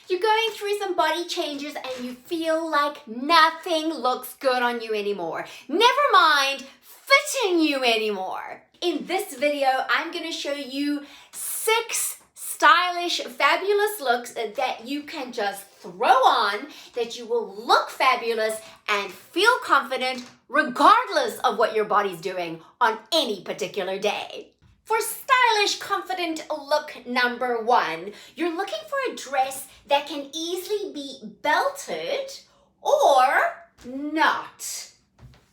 You're going through some body changes and you feel like nothing looks good on you anymore. Never mind fitting you anymore. In this video, I'm going to show you 6 stylish, fabulous looks that you can just throw on, that you will look fabulous and feel confident regardless of what your body's doing on any particular day. For stylish, confident look number 1, you're looking for a dress that can easily be belted or not.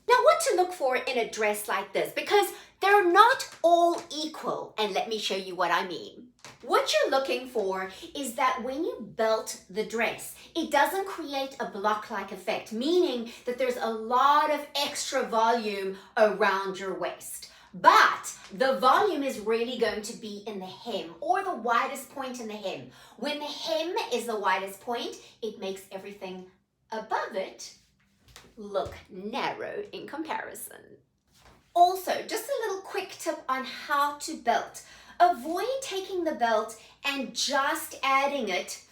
Now, what to look for in a dress like this? Because they're not all equal, and let me show you what I mean. What you're looking for is that when you belt the dress, it doesn't create a block-like effect, meaning that there's a lot of extra volume around your waist. But the volume is really going to be in the hem, or the widest point in the hem. When the hem is the widest point, it makes everything above it look narrow in comparison. Also, just a little quick tip on how to belt. Avoid taking the belt and just adding it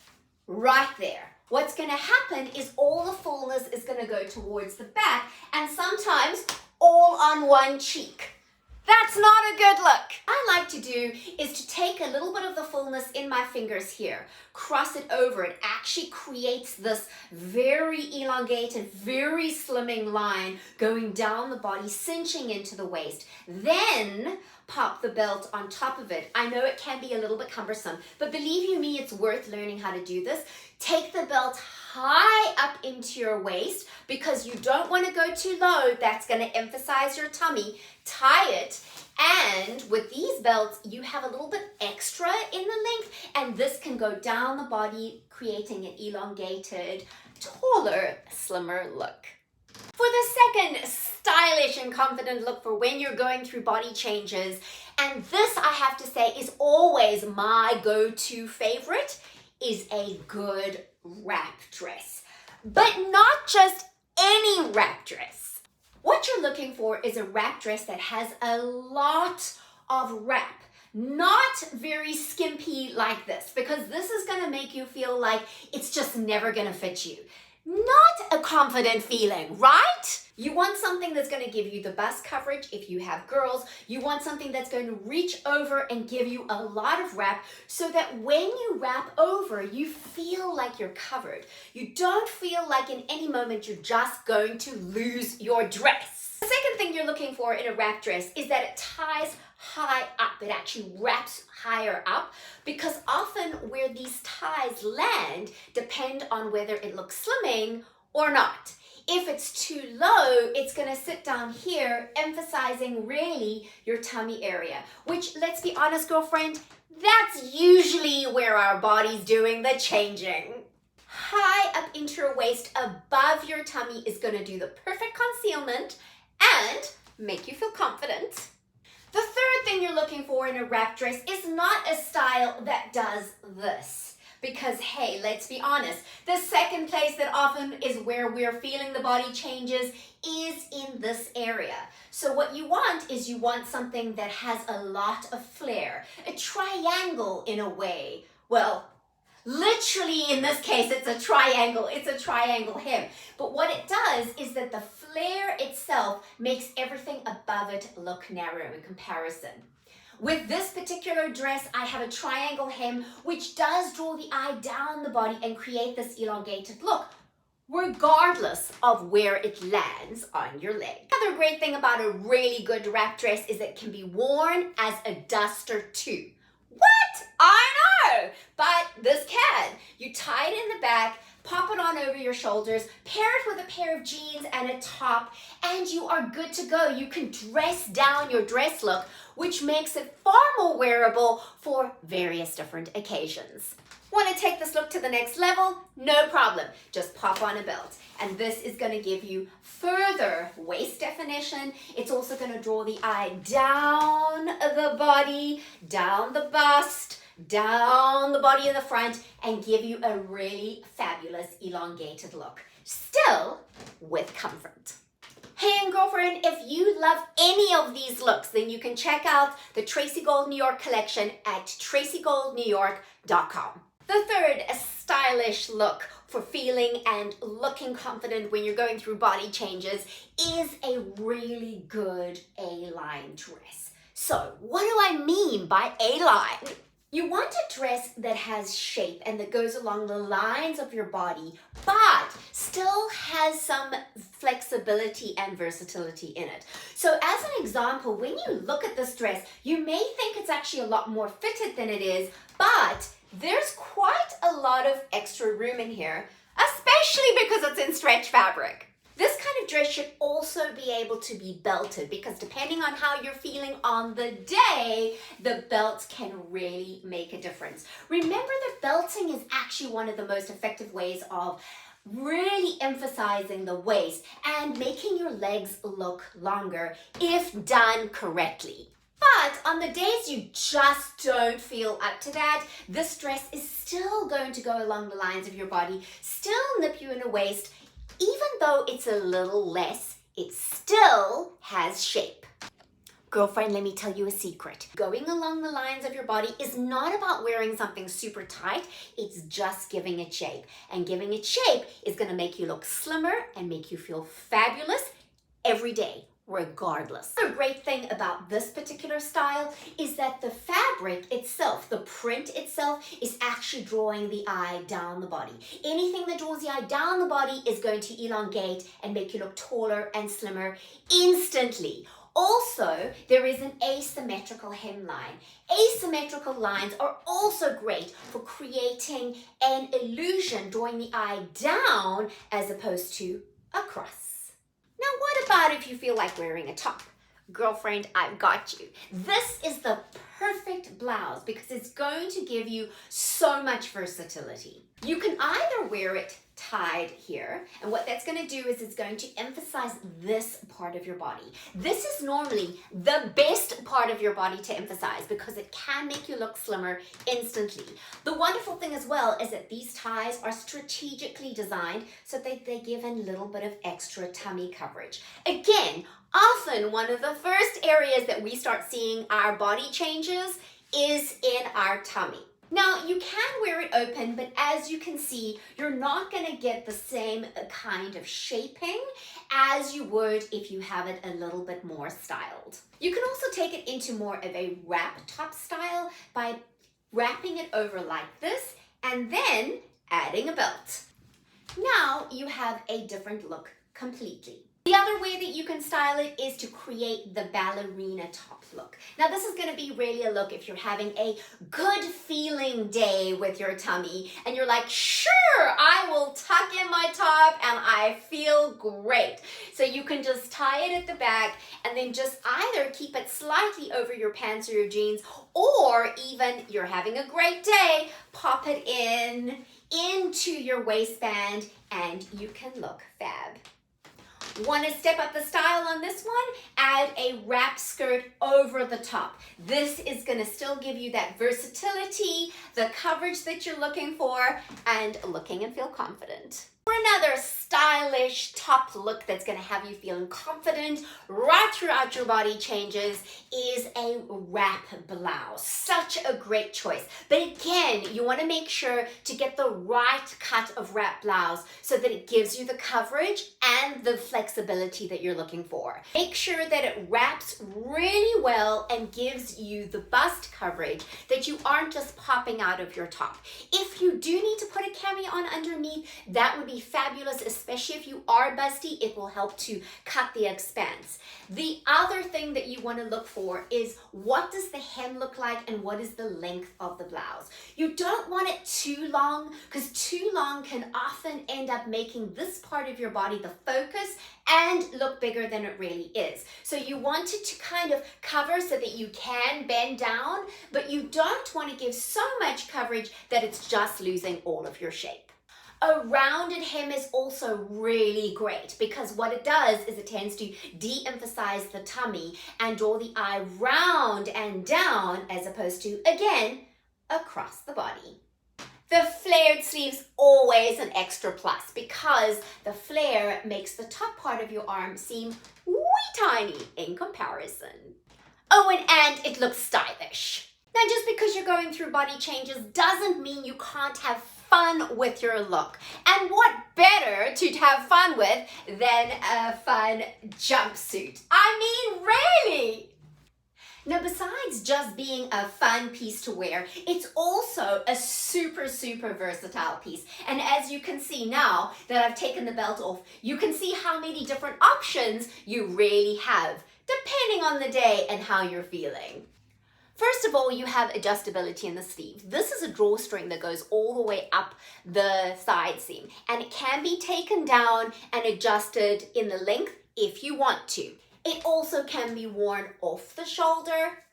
right there. What's going to happen is all the fullness is going to go towards the back and sometimes all on one cheek. That's not a good look. I like to do is to take a little bit of the fullness in my fingers here, cross it over. It actually creates this very elongated, very slimming line going down the body, cinching into the waist. Then pop the belt on top of it. I know it can be a little bit cumbersome, but believe you me, it's worth learning how to do this. Take the belt high up into your waist because you don't want to go too low. That's going to emphasize your tummy. Tie it, and with these belts, you have a little bit extra in the length, and this can go down the body, creating an elongated, taller, slimmer look. For the second stylish and confident look for when you're going through body changes, and this I have to say is always my go-to favorite, is a good wrap dress. But not just any wrap dress. What you're looking for is a wrap dress that has a lot of wrap. Not very skimpy like this, because this is going to make you feel like it's just never going to fit you. Not a confident feeling, right? You want something that's going to give you the bust coverage if you have girls. You want something that's going to reach over and give you a lot of wrap so that when you wrap over, you feel like you're covered. You don't feel like in any moment you're just going to lose your dress. The second thing you're looking for in a wrap dress is that it ties high up. It actually wraps higher up, because often where these ties land depend on whether it looks slimming or not. If it's too low, it's going to sit down here, emphasizing really your tummy area, which, let's be honest, girlfriend, that's usually where our body's doing the changing. High up into your waist above your tummy is going to do the perfect concealment and make you feel confident. The third thing you're looking for in a wrap dress is not a style that does this. Because, hey, let's be honest, the second place that often is where we're feeling the body changes is in this area. So what you want is you want something that has a lot of flare, a triangle in a way. Well, literally in this case, it's a triangle hem. But what it does is that the flare itself makes everything above it look narrow in comparison. With this particular dress, I have a triangle hem, which does draw the eye down the body and create this elongated look, regardless of where it lands on your leg. Another great thing about a really good wrap dress is it can be worn as a duster too. What? I know, but this can. You tie it in the back, pop it on over your shoulders, pair it with a pair of jeans and a top, and you are good to go. You can dress down your dress look, which makes it far more wearable for various different occasions. Want to take this look to the next level? No problem. Just pop on a belt. And this is going to give you further waist definition. It's also going to draw the eye down the body, down the bust, down the body in the front, and give you a really fabulous elongated look, still with comfort. Hey, and girlfriend, if you love any of these looks, then you can check out the Tracy Gold New York collection at tracygoldnewyork.com. The third, a stylish look for feeling and looking confident when you're going through body changes, is a really good A-line dress. So what do I mean by A-line? You want a dress that has shape and that goes along the lines of your body, but still has some flexibility and versatility in it. So as an example, when you look at this dress, you may think it's actually a lot more fitted than it is, but there's quite a lot of extra room in here, especially because it's in stretch fabric. This kind of dress should also be able to be belted because depending on how you're feeling on the day, the belt can really make a difference. Remember that belting is actually one of the most effective ways of really emphasizing the waist and making your legs look longer if done correctly. But on the days you just don't feel up to that, this dress is still going to go along the lines of your body, still nip you in the waist. Even though it's a little less, it still has shape. Girlfriend, let me tell you a secret. Going along the lines of your body is not about wearing something super tight. It's just giving it shape. And giving it shape is going to make you look slimmer and make you feel fabulous every day, regardless. The great thing about this particular style is that the fabric itself, the print itself, is actually drawing the eye down the body. Anything that draws the eye down the body is going to elongate and make you look taller and slimmer instantly. Also, there is an asymmetrical hemline. Asymmetrical lines are also great for creating an illusion, drawing the eye down as opposed to across. Now, what about if you feel like wearing a top? Girlfriend, I've got you. This is the perfect blouse because it's going to give you so much versatility. You can either wear it tied here, and what that's going to do is it's going to emphasize this part of your body. This is normally the best part of your body to emphasize because it can make you look slimmer instantly. The wonderful thing as well is that these ties are strategically designed so that they give a little bit of extra tummy coverage. Again, often one of the first areas that we start seeing our body changes is in our tummy. Now, you can wear it open, but as you can see, you're not going to get the same kind of shaping as you would if you have it a little bit more styled. You can also take it into more of a wrap top style by wrapping it over like this and then adding a belt. Now you have a different look completely. The other way that you can style it is to create the ballerina top look. Now this is going to be really a look if you're having a good feeling day with your tummy and you're like, sure, I will tuck in my top and I feel great. So you can just tie it at the back and then just either keep it slightly over your pants or your jeans, or even you're having a great day, pop it into your waistband and you can look fab. Want to step up the style on this one? Add a wrap skirt over the top. This is going to still give you that versatility, the coverage that you're looking for, and looking and feel confident. For another stylish top look that's going to have you feeling confident right throughout your body changes is a wrap blouse. Such a great choice. But again, you want to make sure to get the right cut of wrap blouse so that it gives you the coverage and the flexibility that you're looking for. Make sure that it wraps really well and gives you the bust coverage that you aren't just popping out of your top. If you do need to put a cami on underneath, that would be fabulous, especially if you are busty. It will help to cut the expanse. The other thing that you want to look for is what does the hem look like and what is the length of the blouse. You don't want it too long because too long can often end up making this part of your body the focus and look bigger than it really is. So you want it to kind of cover so that you can bend down, but you don't want to give so much coverage that it's just losing all of your shape. A rounded hem is also really great because what it does is it tends to de-emphasize the tummy and draw the eye round and down as opposed to, again, across the body. The flared sleeves always an extra plus because the flare makes the top part of your arm seem wee tiny in comparison. Oh, and it looks stylish. Now, just because you're going through body changes doesn't mean you can't have fun with your look. And what better to have fun with than a fun jumpsuit? I mean, really? Now, besides just being a fun piece to wear, it's also a super versatile piece. And as you can see now that I've taken the belt off, you can see how many different options you really have, depending on the day and how you're feeling. First of all, you have adjustability in the sleeve. This is a drawstring that goes all the way up the side seam, and it can be taken down and adjusted in the length if you want to. It also can be worn off the shoulder,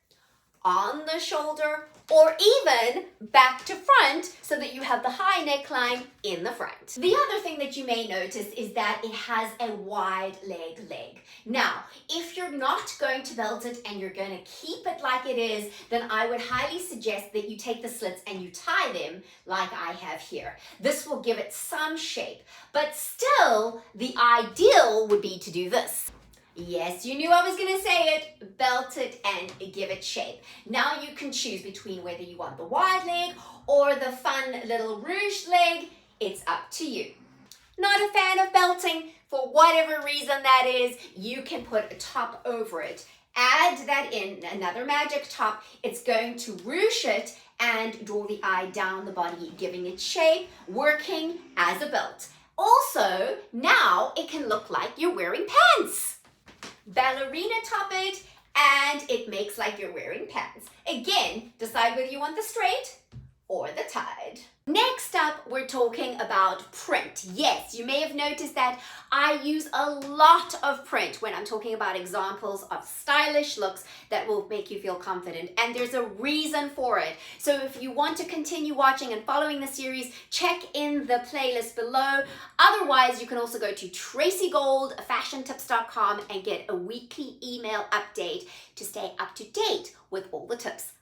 on the shoulder, or even back to front so that you have the high neckline in the front. The other thing that you may notice is that it has a wide leg. Now, if you're not going to belt it and you're going to keep it like it is, then I would highly suggest that you take the slits and you tie them like I have here. This will give it some shape, but still the ideal would be to do this. Yes, you knew I was going to say it. Belt it and give it shape. Now you can choose between whether you want the wide leg or the fun little ruched leg. It's up to you. Not a fan of belting? For whatever reason that is, you can put a top over it. Add that in, another magic top. It's going to ruche it and draw the eye down the body, giving it shape, working as a belt. Also, now it can look like you're wearing pants. Ballerina top it and it makes like you're wearing pants. Again, decide whether you want the straight or the tied. Next up, we're talking about print. Yes, you may have noticed that I use a lot of print when I'm talking about examples of stylish looks that will make you feel confident, and there's a reason for it. So if you want to continue watching and following the series, check in the playlist below. Otherwise, you can also go to tracygoldfashiontips.com and get a weekly email update to stay up to date with all the tips